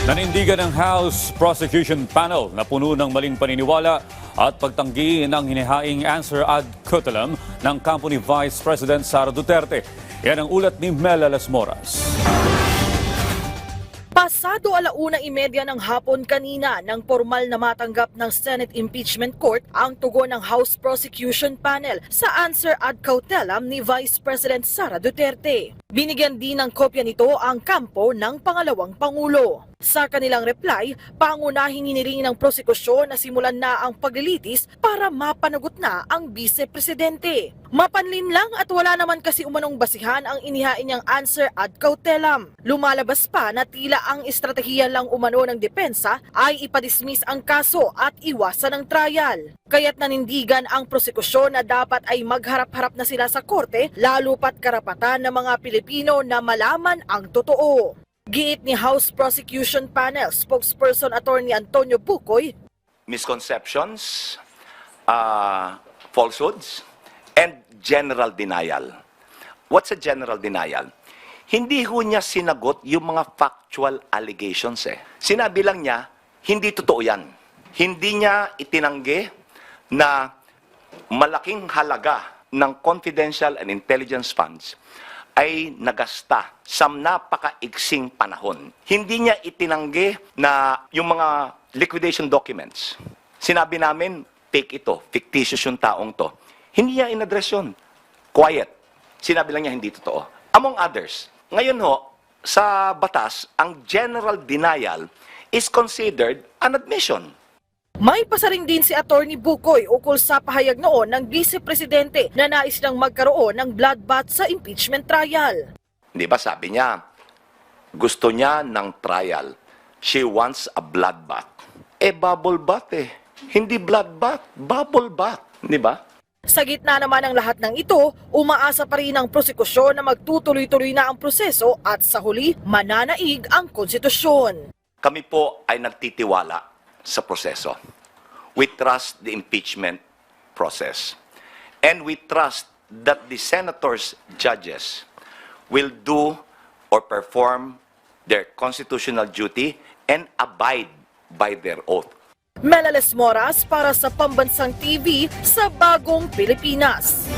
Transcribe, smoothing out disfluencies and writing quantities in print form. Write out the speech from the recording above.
Nanindigan ng House Prosecution Panel na puno ng maling paniniwala at pagtanggi ng hinihaing answer ad coetam ng kampo ni Vice President Sara Duterte. Yan ang ulat ni Mela Las Moras. Pasado 1:30 ng hapon kanina nang formal na matanggap ng Senate Impeachment Court ang tugon ng House Prosecution Panel sa answer ad coetam ni Vice President Sara Duterte. Binigyan din ng kopya nito ang kampo ng pangalawang Pangulo. Sa kanilang reply, pangunahing hiniling ng prosekusyon na simulan na ang paglilitis para mapanagot na ang Vice-Presidente. Mapanlin lang at wala naman kasi umanong basihan ang inihain niyang answer ad coetam. Lumalabas pa na tila ang estratehiya lang umano ng depensa ay ipadismiss ang kaso at iwasan ang trial. Kaya't nanindigan ang prosekusyon na dapat ay magharap-harap na sila sa korte, lalo pat karapatan ng mga Pilipino na malaman ang totoo. Giit ni House Prosecution Panel spokesperson Attorney Antonio Bucoy, misconceptions, falsehoods, and general denial. What's a general denial? Hindi ho niya sinagot yung mga factual allegations eh. Sinabi lang niya, hindi totoo yan. Hindi niya itinanggi na malaking halaga ng confidential and intelligence funds ay nagasta sa napakaiksing panahon. Hindi niya itinanggi na yung mga liquidation documents. Sinabi namin, fake ito, fictitious yung taong to. Hindi niya in-address yun. Quiet. Sinabi lang niya hindi totoo. Among others, ngayon ho, sa batas, ang general denial is considered an admission. may pasaring din si Attorney Bucoy ukol sa pahayag noon ng Vice-Presidente na nais lang magkaroon ng bloodbath sa impeachment trial. Di ba sabi niya, gusto niya ng trial. She wants a bloodbath. Bubble bath eh. Hindi bloodbath, bubble bath. Di ba? Sa gitna naman ng lahat ng ito, umaasa pa rin ang prosekusyon na magtutuloy-tuloy na ang proseso at sa huli, mananaig ang konstitusyon. Kami po ay nagtitiwala sa proseso. We trust the impeachment process. And we trust that the senators, judges, will do or perform their constitutional duty and abide by their oath. Mela Las Moras para sa Pambansang TV sa Bagong Pilipinas.